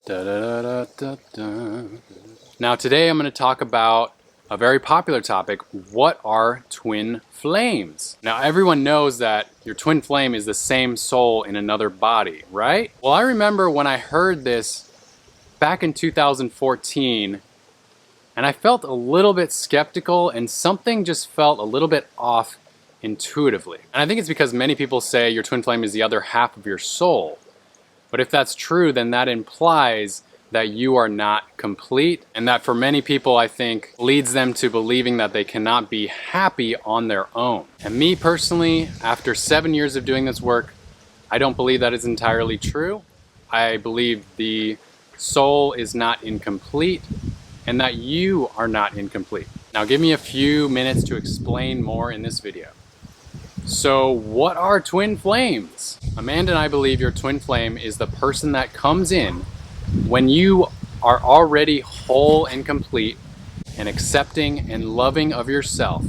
Da, da, da, da, da. Now today I'm going to talk about a very popular topic. What are twin flames? Now everyone knows that your twin flame is the same soul in another body, right? Well, I remember when I heard this back in 2014 and I felt a little bit skeptical and something just felt a little bit off intuitively. And I think it's because many people say your twin flame is the other half of your soul. But if that's true, then that implies that you are not complete, and that for many people, I think, leads them to believing that they cannot be happy on their own. And me personally, after 7 years of doing this work, I don't believe that is entirely true. I believe the soul is not incomplete, and that you are not incomplete. Now give me a few minutes to explain more in this video. So what are twin flames? Amanda and I believe your twin flame is the person that comes in when you are already whole and complete and accepting and loving of yourself,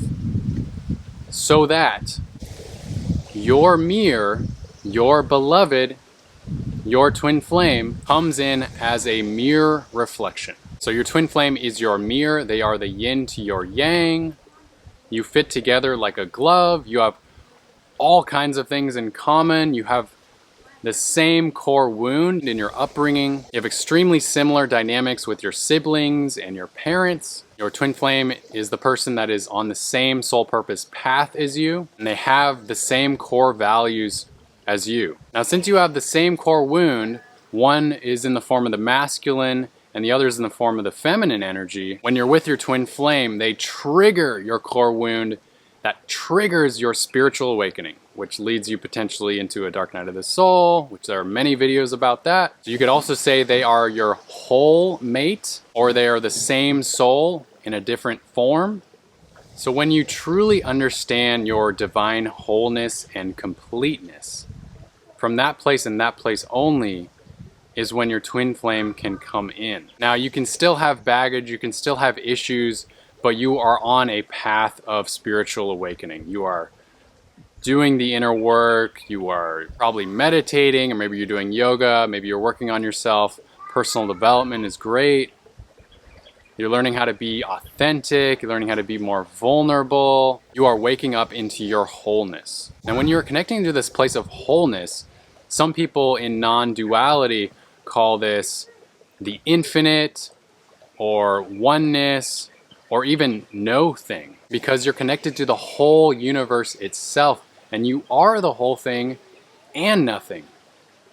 so that your mirror, your beloved, your twin flame comes in as a mirror reflection. So your twin flame is your mirror. They are the yin to your yang. You fit together like a glove. You have all kinds of things in common. You have the same core wound in your upbringing. You have extremely similar dynamics with your siblings and your parents. Your twin flame is the person that is on the same soul purpose path as you, and they have the same core values as you. Now, since you have the same core wound, one is in the form of the masculine and the other is in the form of the feminine energy. When you're with your twin flame, they trigger your core wound that triggers your spiritual awakening, which leads you potentially into a dark night of the soul, which there are many videos about that. So you could also say they are your whole mate, or they are the same soul in a different form. So when you truly understand your divine wholeness and completeness, from that place and that place only is when your twin flame can come in. Now you can still have baggage, you can still have issues, but you are on a path of spiritual awakening. You are doing the inner work, you are probably meditating, or maybe you're doing yoga, maybe you're working on yourself. Personal development is great. You're learning how to be authentic, you're learning how to be more vulnerable. You are waking up into your wholeness. And when you're connecting to this place of wholeness, some people in non-duality call this the infinite or oneness, or even no thing, because you're connected to the whole universe itself, and you are the whole thing and nothing.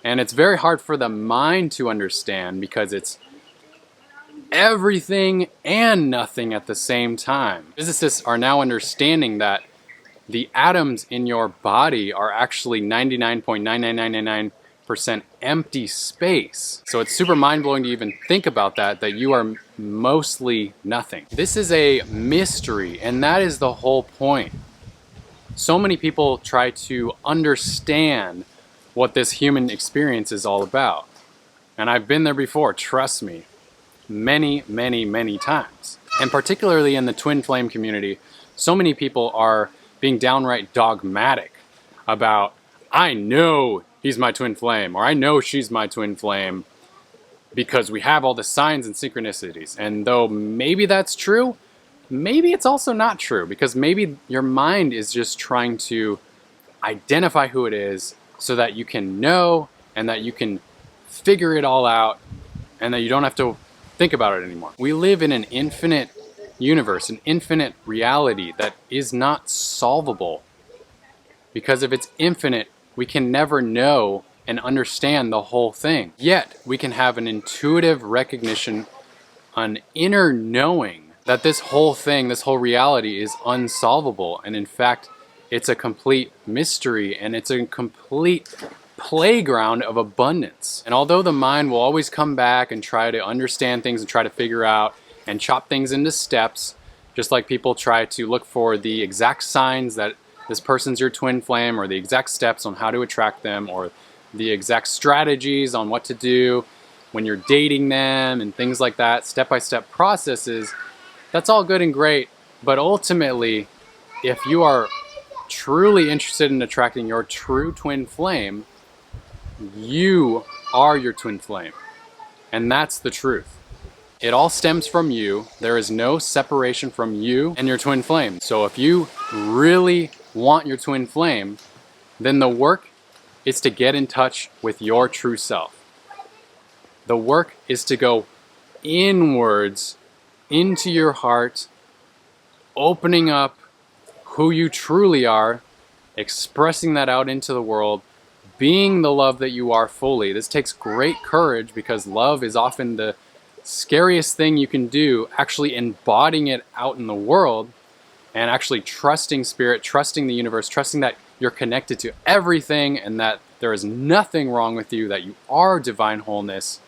And it's very hard for the mind to understand because it's everything and nothing at the same time. Physicists are now understanding that the atoms in your body are actually 99.99999% empty space. So it's super mind-blowing to even think about that you are mostly nothing. This is a mystery, and that is the whole point. So many people try to understand what this human experience is all about. And I've been there before, trust me, many, many, many times. And particularly in the twin flame community, so many people are being downright dogmatic about, I know he's my twin flame, or I know she's my twin flame, because we have all the signs and synchronicities. And though maybe that's true, maybe it's also not true, because maybe your mind is just trying to identify who it is so that you can know and that you can figure it all out and that you don't have to think about it anymore. We live in an infinite universe, an infinite reality that is not solvable, because if it's infinite, we can never know and understand the whole thing. Yet we can have an intuitive recognition, an inner knowing that this whole thing, this whole reality is unsolvable. And in fact, it's a complete mystery, and it's a complete playground of abundance. And although the mind will always come back and try to understand things and try to figure out and chop things into steps, just like people try to look for the exact signs that this person's your twin flame, or the exact steps on how to attract them, or the exact strategies on what to do when you're dating them and things like that, step-by-step processes, that's all good and great. But ultimately, if you are truly interested in attracting your true twin flame, you are your twin flame. And that's the truth. It all stems from you. There is no separation from you and your twin flame. So if you really want your twin flame, then the work is to get in touch with your true self. The work is to go inwards into your heart, opening up who you truly are, expressing that out into the world, being the love that you are fully. This takes great courage because love is often the scariest thing you can do, actually embodying it out in the world and actually trusting spirit, trusting the universe, trusting that you're connected to everything and that there is nothing wrong with you, that you are divine wholeness.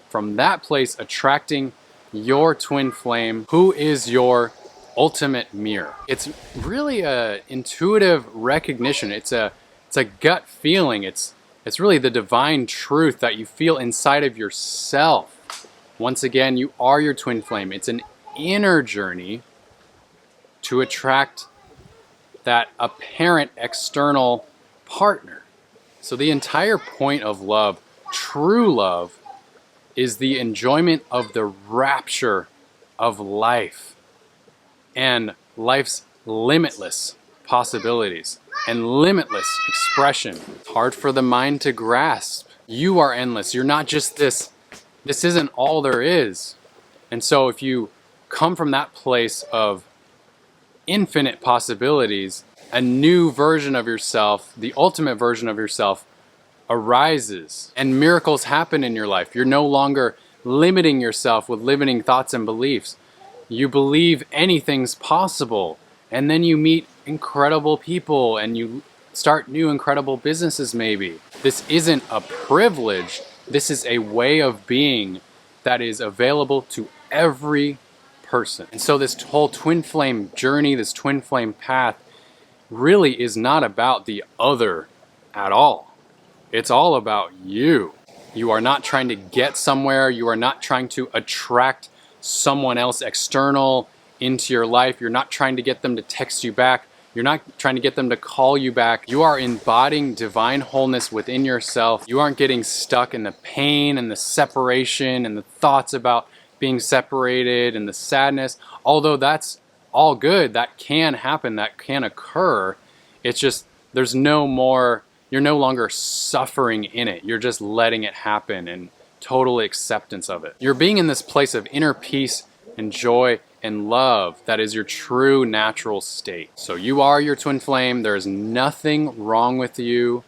From that place, attracting your twin flame, who is your ultimate mirror. It's really a intuitive recognition. It's a gut feeling. It's really the divine truth that you feel inside of yourself. Once again, you are your twin flame. It's an inner journey to attract that apparent external partner. So the entire point of love, true love, is the enjoyment of the rapture of life and life's limitless possibilities and limitless expression. It's hard for the mind to grasp. You are endless. You're not just this. This isn't all there is. And so if you come from that place of infinite possibilities, a new version of yourself, the ultimate version of yourself, arises and miracles happen in your life. You're no longer limiting yourself with limiting thoughts and beliefs. You believe anything's possible, and then you meet incredible people and you start new incredible businesses maybe. This isn't a privilege. This is a way of being that is available to every person. And so this whole twin flame journey, this twin flame path, really is not about the other at all. It's all about you. You are not trying to get somewhere. You are not trying to attract someone else external into your life. You're not trying to get them to text you back. You're not trying to get them to call you back. You are embodying divine wholeness within yourself. You aren't getting stuck in the pain and the separation and the thoughts about being separated and the sadness. Although that's all good, that can happen, that can occur. It's just there's no more, you're no longer suffering in it. You're just letting it happen and total acceptance of it. You're being in this place of inner peace and joy and love that is your true natural state. So you are your twin flame. There is nothing wrong with you.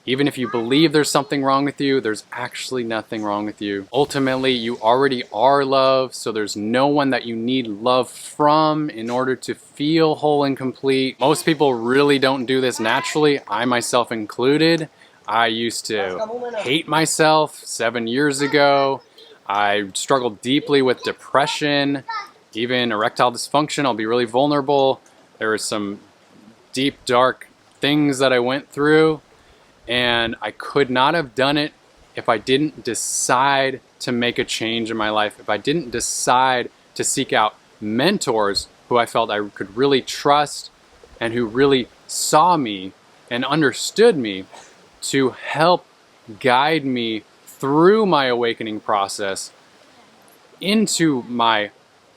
Even if you believe there's something wrong with you, there's actually nothing wrong with you. Ultimately, you already are love, so there's no one that you need love from in order to feel whole and complete. Most people really don't do this naturally, I myself included. I used to hate myself 7 years ago. I struggled deeply with depression, even erectile dysfunction. I'll be really vulnerable. There were some deep, dark things that I went through. And I could not have done it if I didn't decide to make a change in my life, if I didn't decide to seek out mentors who I felt I could really trust and who really saw me and understood me to help guide me through my awakening process into my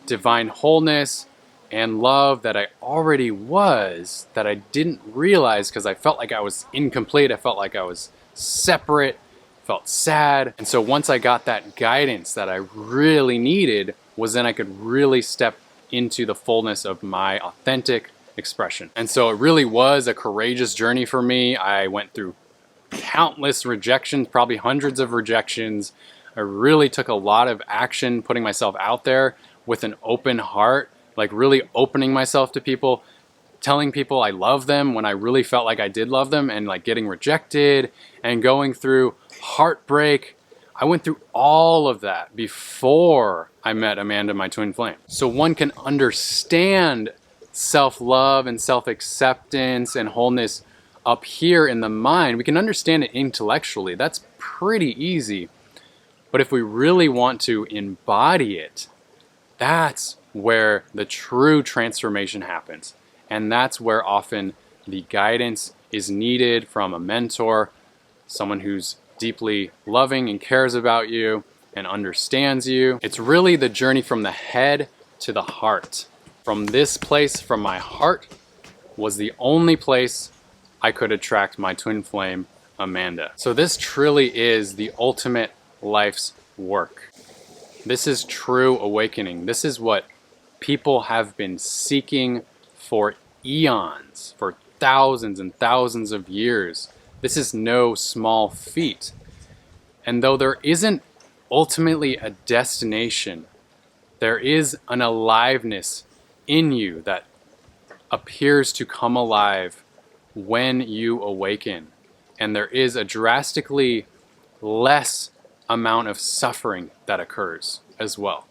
divine wholeness and love that I already was, that I didn't realize because I felt like I was incomplete. I felt like I was separate, felt sad. And so once I got that guidance that I really needed, was then I could really step into the fullness of my authentic expression. And so it really was a courageous journey for me. I went through countless rejections, probably hundreds of rejections. I really took a lot of action, putting myself out there with an open heart, like really opening myself to people, telling people I love them when I really felt like I did love them, and like getting rejected and going through heartbreak. I went through all of that before I met Amanda, my twin flame. So one can understand self-love and self-acceptance and wholeness up here in the mind. We can understand it intellectually. That's pretty easy. But if we really want to embody it, that's where the true transformation happens. And that's where often the guidance is needed from a mentor, someone who's deeply loving and cares about you, and understands you. It's really the journey from the head to the heart. From this place, from my heart, was the only place I could attract my twin flame, Amanda. So this truly is the ultimate life's work. This is true awakening. This is what people have been seeking for eons, for thousands and thousands of years. This is no small feat. And though there isn't ultimately a destination, there is an aliveness in you that appears to come alive when you awaken. And there is a drastically less amount of suffering that occurs as well.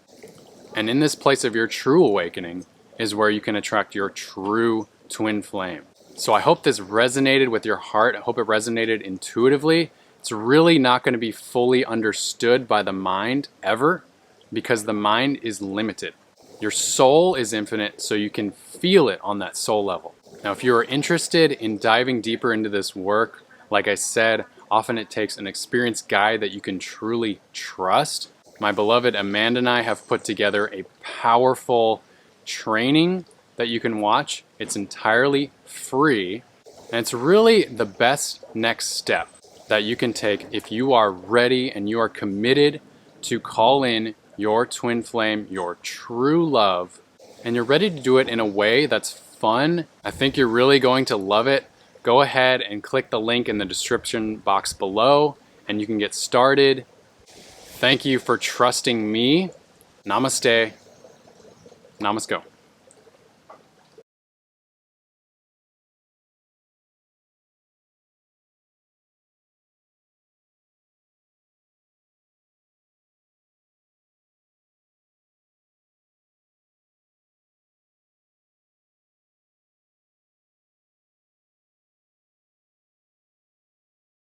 And in this place of your true awakening is where you can attract your true twin flame. So I hope this resonated with your heart. I hope it resonated intuitively. It's really not going to be fully understood by the mind ever, because the mind is limited. Your soul is infinite, so you can feel it on that soul level. Now, if you are interested in diving deeper into this work, like I said, often it takes an experienced guide that you can truly trust. My beloved Amanda and I have put together a powerful training that you can watch. It's entirely free, and it's really the best next step that you can take if you are ready and you are committed to call in your twin flame, your true love, and you're ready to do it in a way that's fun. I think you're really going to love it. Go ahead and click the link in the description box below and you can get started. Thank you for trusting me. Namaste. Namaste.